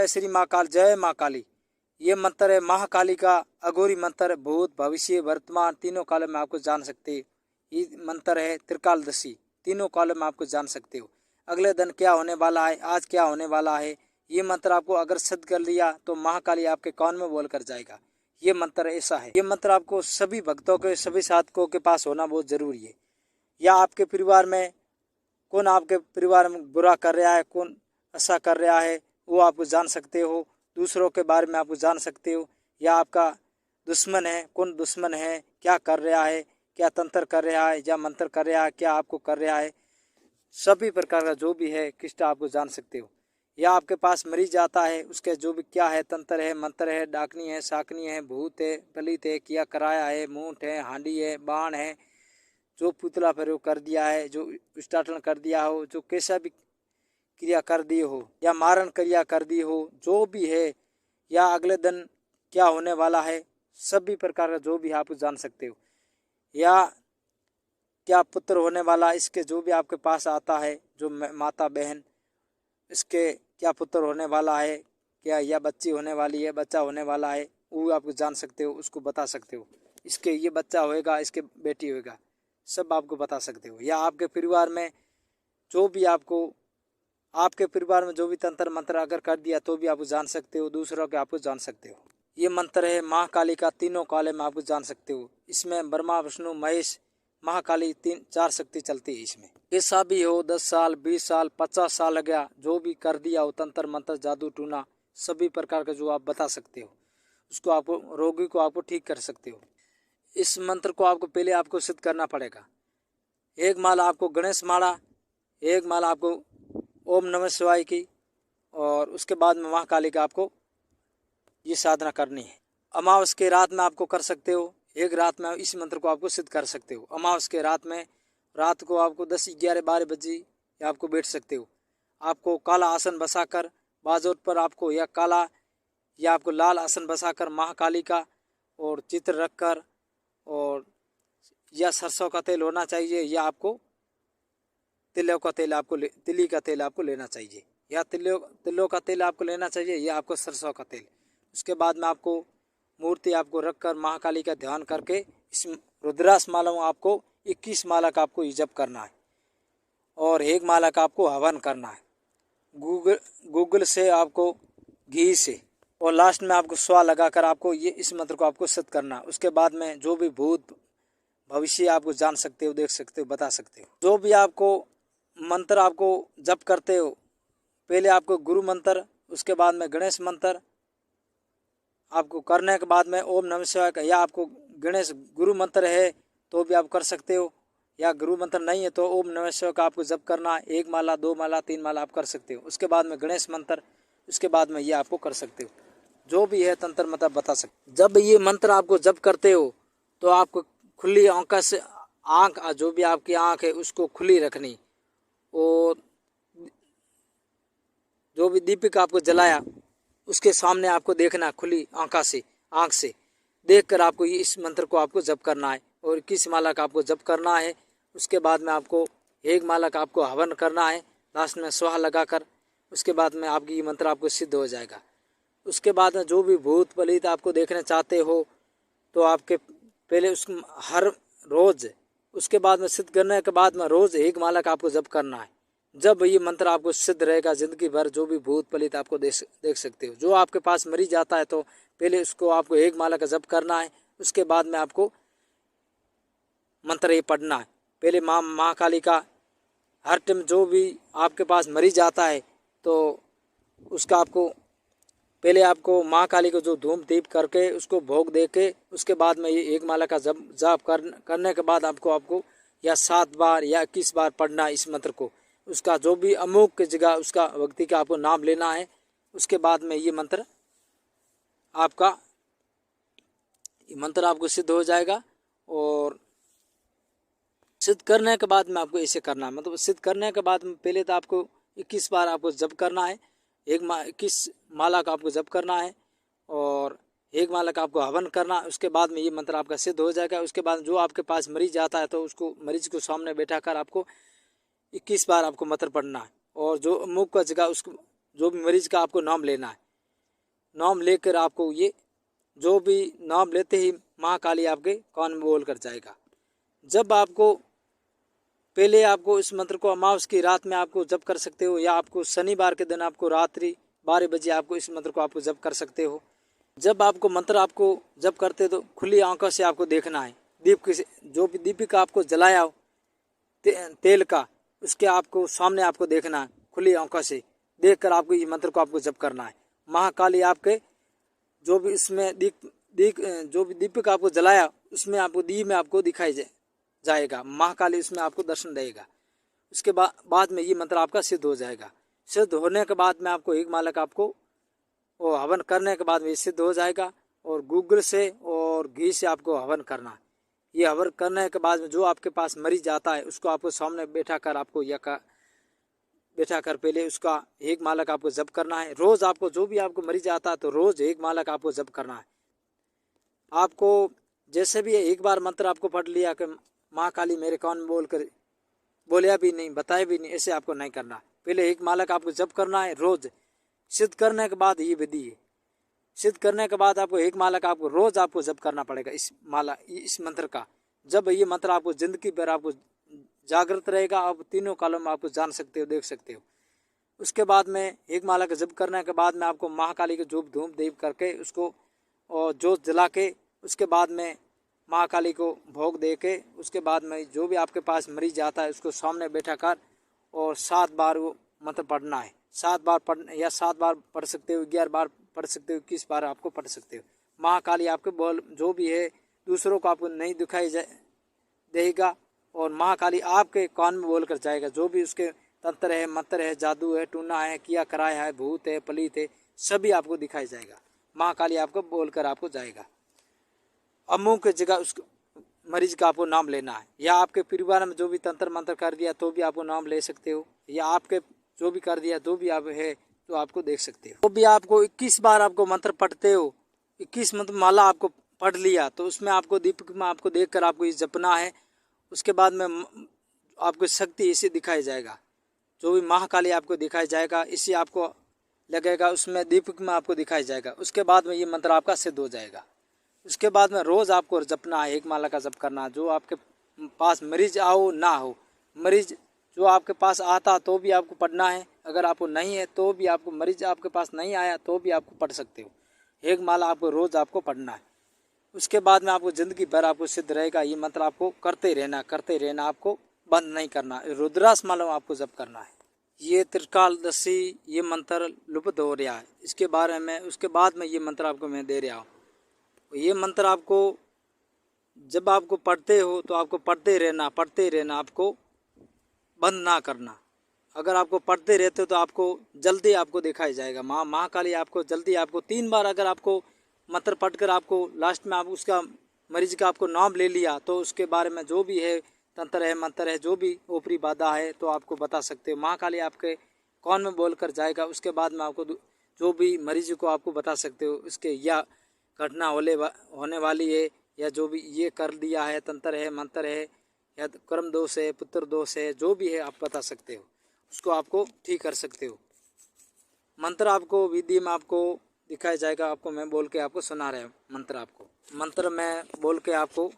जय श्री माँ काल, जय माँ काली। ये मंत्र है महाकाली का अघोरी मंत्र, भूत भविष्य वर्तमान तीनों कालों में आपको जान सकते हैं। ये मंत्र है त्रिकालदशी, तीनों कालों में आपको जान सकते हो। अगले दिन क्या होने वाला है, आज क्या होने वाला है, ये मंत्र आपको अगर सिद्ध कर लिया तो महाकाली आपके कान में बोल कर जाएगा। ये मंत्र ऐसा है। ये मंत्र आपको सभी भक्तों के, सभी साधकों के पास होना बहुत जरूरी है। या आपके परिवार में कौन आपके परिवार में बुरा कर रहा है, कौन अच्छा कर रहा है, वो आपको जान सकते हो। दूसरों के बारे में आपको जान सकते हो। या आपका दुश्मन है, कौन दुश्मन है, क्या कर रहा है, क्या तंत्र कर रहा है या मंत्र कर रहा है, क्या आपको कर रहा है, सभी प्रकार का जो भी है किष्ट आपको जान सकते हो। या आपके पास मरीज आता है, उसके जो भी क्या है, तंत्र है, मंत्र है, डाकनी है, साकनी है, भूत है, पलित है, किया कराया है, मूठ है, हांडी है, बाण है, जो पुतला प्रयोग कर दिया है, जो उच्चाटन कर दिया हो, जो कैसा भी क्रिया कर दी हो या मारण क्रिया कर दी हो, जो भी है, या अगले दिन क्या होने वाला है, सभी प्रकार का जो भी आप जान सकते हो। या क्या पुत्र होने वाला, इसके जो भी आपके पास आता है, जो माता बहन, इसके क्या पुत्र होने वाला है, क्या या बच्ची होने वाली है, बच्चा होने वाला है, वो आपको जान सकते हो, उसको बता सकते हो। इसके ये बच्चा होएगा, इसके बेटी होएगा, सब आपको बता सकते हो। या आपके परिवार में जो भी आपके परिवार में जो भी तंत्र मंत्र अगर कर दिया तो भी आप जान सकते हो, दूसरों के आप जान सकते हो। ये मंत्र है महाकाली का, तीनों काले में आप जान सकते हो। इसमें ब्रह्मा विष्णु महेश महाकाली 3-4 शक्ति चलती है इसमें। ऐसा भी हो 10 साल 20 साल 50 साल लग गया, जो भी कर दिया हो तंत्र मंत्र जादू टूना सभी प्रकार का जो आप बता सकते हो, उसको आपको रोगी को आपको ठीक कर सकते हो। इस मंत्र को आपको पहले आपको सिद्ध करना पड़ेगा। एक माला आपको गणेश माला, एक माला आपको ओम नमः शिवाय की, और उसके बाद में महाकाली का आपको ये साधना करनी है। अमावस के रात में आपको कर सकते हो, एक रात में इस मंत्र को आपको सिद्ध कर सकते हो। अमावस के रात में, रात को आपको 10 11 12 बजे या आपको बैठ सकते हो। आपको काला आसन बसाकर बाजोट पर आपको या काला या आपको लाल आसन बसाकर महाकाली का और चित्र रखकर, और या सरसों का तेल होना चाहिए, या आपको तिलों का तेल तिली का तेल आपको लेना चाहिए, या तिलों का तेल आपको लेना चाहिए, या आपको सरसों का तेल। उसके बाद में आपको मूर्ति आपको रखकर महाकाली का ध्यान करके इस रुद्राक्ष माला में आपको 21 माला का आपको जप करना है, और एक माला का आपको हवन करना है गूगल से आपको घी से, और लास्ट में आपको स्वा लगाकर आपको ये इस मंत्र को आपको सिद्ध करना है। उसके बाद में जो भी भूत भविष्य आपको जान सकते हो, देख सकते हो, बता सकते हो। जो भी आपको मंत्र आपको जप करते हो, पहले आपको गुरु मंत्र, उसके बाद में गणेश मंत्र आपको करने के बाद में ओम नमः शिवाय का, या आपको गणेश गुरु मंत्र है तो भी आप कर सकते हो, या गुरु मंत्र नहीं है तो ओम नमः शिवाय का आपको जप करना है। 1 माला 2 माला 3 माला आप कर सकते हो। उसके बाद में गणेश मंत्र, उसके बाद में ये आपको कर सकते हो। जो भी है तंत्र मंत्र बता सकते। जब ये मंत्र आपको जप करते हो तो आपको खुली आंख से, आंख जो भी आपकी आंख है उसको खुली रखनी, और जो भी दीपक आपको जलाया उसके सामने आपको देखना, खुली आंख से देखकर आपको ये इस मंत्र को आपको जप करना है, और 21 माला का आपको जप करना है। उसके बाद में आपको 1 माला का आपको हवन करना है, लास्ट में स्वाहा लगाकर। उसके बाद में आपकी ये मंत्र आपको सिद्ध हो जाएगा। उसके बाद में जो भी भूत पलित आपको देखना चाहते हो तो आपके पहले उस हर रोज, उसके बाद में सिद्ध करने के बाद में रोज 1 माला का आपको जप करना है। जब ये मंत्र आपको सिद्ध रहेगा, जिंदगी भर जो भी भूत पलित आपको देख सकते हो। जो आपके पास मरीज जाता है तो पहले उसको आपको 1 माला का जप करना है। उसके बाद में आपको मंत्र ये पढ़ना है। पहले महाकाली का हर टाइम जो भी आपके पास मरीज आता है तो उसका आपको पहले आपको महाकाली को जो धूम दीप करके उसको भोग दे के, उसके बाद में ये 1 माला का जाप करने के बाद आपको या 7 बार या 21 बार पढ़ना है इस मंत्र को। उसका जो भी अमुक की जगह उसका व्यक्ति का आपको नाम लेना है। उसके बाद में ये मंत्र आपको सिद्ध हो जाएगा। और सिद्ध करने के बाद में आपको ऐसे करना है, मतलब सिद्ध करने के बाद में पहले तो आपको 21 बार आपको जप करना है, 21 माला का आपको जप करना है, और 1 माला का आपको हवन करना है। उसके बाद में ये मंत्र आपका सिद्ध हो जाएगा। उसके बाद जो आपके पास मरीज आता है तो उसको मरीज को सामने बैठा कर आपको 21 बार आपको मंत्र पढ़ना है, और जो मुख का जगह उसको जो भी मरीज का आपको नाम लेना है। नाम लेकर आपको ये जो भी नाम लेते ही महाकाली आपके कान में बोल कर जाएगा। जब आपको पहले आपको इस मंत्र को अमावस की रात में आपको जप कर सकते हो, या आपको शनिवार के दिन आपको रात्रि 12 बजे आपको इस मंत्र को आपको जप कर सकते हो। जब आपको मंत्र आपको जप करते तो खुली आंखों से आपको देखना है। दीप की जो भी दीपिका आपको जलाया हो तेल का, उसके आपको सामने आपको देखना है। खुली आंखों से देखकर आपको ये मंत्र को आपको जप करना है। महाकाली आपके जो भी इसमें जो भी दीपक आपको जलाया उसमें आपको दी में आपको दिखाई जाएगा। महाकाली उसमें आपको दर्शन देगा। उसके बाद में ये मंत्र आपका सिद्ध हो जाएगा। सिद्ध होने के बाद में आपको एक मालक आपको वो हवन करने के बाद में सिद्ध हो जाएगा। और गूगल से और घी से आपको हवन करना। ये हवन करने के बाद में जो आपके पास मरीज आता है उसको आपको सामने बैठा कर आपको बैठा कर पहले उसका एक मालक आपको जप करना है। रोज आपको जो भी आपको मरीज आता है तो रोज एक मालक आपको जप करना है। आपको जैसे भी एक बार मंत्र आपको पढ़ लिया कि महाकाली मेरे कान में बोलिया भी नहीं, बताया भी नहीं, ऐसे आपको नहीं करना। पहले एक मालक आपको जप करना है रोज। सिद्ध करने के बाद ये विधि है। सिद्ध करने के बाद आपको एक मालक आपको रोज आपको जप करना पड़ेगा इस मंत्र का। जब ये मंत्र आपको जिंदगी भर आपको जागृत रहेगा, आप तीनों कालों में आपको जान सकते हो, देख सकते हो। उसके बाद में एक माला का जप करने के बाद में आपको महाकाली के धूप दीप करके उसको और जोत जला के उसके बाद में महाकाली को भोग दे के उसके बाद में जो भी आपके पास मरीज आता है उसको सामने बैठा कर और 7 बार वो मंत्र पढ़ना है। 7 बार या 7 बार पढ़ सकते हो, 11 बार पढ़ सकते हो, 21 बार आपको पढ़ सकते हो। महाकाली आपके बोल जो भी है दूसरों को आपको नहीं दिखाई देगा और महाकाली आपके कान में बोल कर जाएगा। जो भी उसके तंत्र है, मंत्र है, जादू है, टूना है, किया कराया है, भूत है, पलीत है, सभी आपको दिखाई जाएगा। महाकाली आपको बोलकर आपको जाएगा। अमुक जगह उस मरीज का आपको नाम लेना है, या आपके परिवार में जो भी तंत्र मंत्र कर दिया तो भी आपको नाम ले सकते हो, या आपके जो भी कर दिया तो भी आप है तो आपको देख सकते हो। तो भी आपको 21 बार आपको मंत्र पढ़ते हो, 21 मंत्र माला आपको पढ़ लिया तो उसमें आपको दीपक में आपको देख कर आपको ये जपना है। उसके बाद में आपको शक्ति इसे दिखाई जाएगा। जो भी महाकाली आपको दिखाई जाएगा इसी आपको लगेगा, उसमें दीपक में आपको दिखाई जाएगा। उसके बाद में ये मंत्र आपका सिद्ध हो जाएगा। उसके बाद में रोज़ आपको जपना है, एक माला का जप करना। जो आपके पास मरीज आओ ना हो, मरीज जो आपके पास आता तो भी आपको पढ़ना है, अगर आपको नहीं है तो भी आपको, मरीज आपके पास नहीं आया तो भी आपको पढ़ सकते हो। एक माला आपको रोज़ आपको पढ़ना है। उसके बाद में आपको ज़िंदगी भर आपको सिद्ध रहेगा। ये मंत्र आपको करते रहना, आपको बंद नहीं करना। रुद्रास माला आपको जप करना है। ये त्रिकालदशी ये मंत्र लुप्त हो रहा है, इसके बारे में उसके बाद में ये मंत्र आपको मैं दे रहा हूँ। ये मंत्र आपको जब आपको पढ़ते हो तो आपको पढ़ते रहना, आपको बंद ना करना। अगर आपको पढ़ते रहते हो तो आपको जल्दी आपको दिखाई जाएगा। महाकाली आपको जल्दी आपको 3 बार अगर आपको मंत्र पढ़कर आपको लास्ट में आप उसका मरीज का आपको नाम ले लिया तो उसके बारे में जो भी है तंत्र है, मंत्र है, जो भी ऊपरी बाधा है तो आपको बता सकते हो। महाकाली आपके कान में बोल कर जाएगा। उसके बाद में आपको जो भी मरीज को आपको बता सकते हो उसके या घटना होने वाली है, या जो भी ये कर दिया है, तंत्र है, मंत्र है, या कर्म दोष है, पुत्र दोष है, जो भी है आप बता सकते हो, उसको आपको ठीक कर सकते हो। मंत्र आपको विधि में आपको दिखाया जाएगा। आपको मैं बोल के आपको सुना रहा हूँ मंत्र मैं बोल के आपको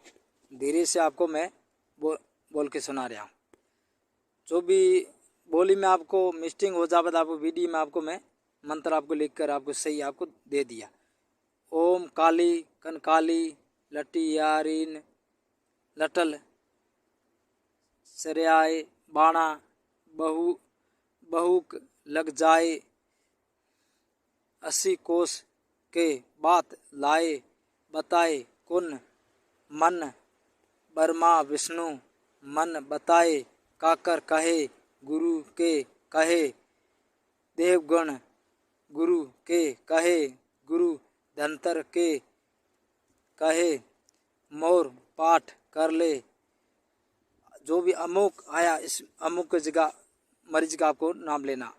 धीरे से आपको मैं बोल के सुना रहा हूँ। जो भी बोली में आपको मिस्टिंग हो जाए तो आपको वीडियो में आपको मैं मंत्र आपको लिख कर आपको सही आपको दे दिया। ओम काली कनकाली लटियारीन लटल सरयाय बाणा बहुक लग जाए 80 कोस के बात लाए बताए कुन मन ब्रह्मा विष्णु मन बताए काकर कहे गुरु के कहे देवगण गुरु के कहे गुरु धनतर के कहे मोर पाठ कर ले। जो भी अमुक आया इस अमुक जगह मरीज का आपको नाम लेना।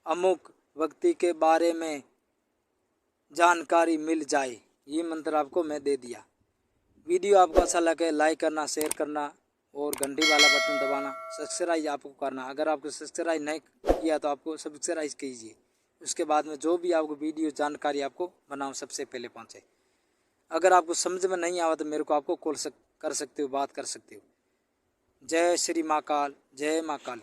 अमुक व्यक्ति के बारे में जानकारी मिल जाए। ये मंत्र आपको मैं दे दिया। वीडियो आपको अच्छा लगे लाइक करना, शेयर करना और घंटी वाला बटन दबाना। सब्सक्राइब आपको करना। अगर आपको सब्सक्राइब नहीं किया तो आपको सब्सक्राइब कीजिए। उसके बाद में जो भी आपको वीडियो जानकारी आपको बनाऊँ सबसे पहले पहुँचे। अगर आपको समझ में नहीं आवा तो मेरे को आपको कर सकते हो, बात कर सकते हो। जय श्री महाकाल, जय माँ काली।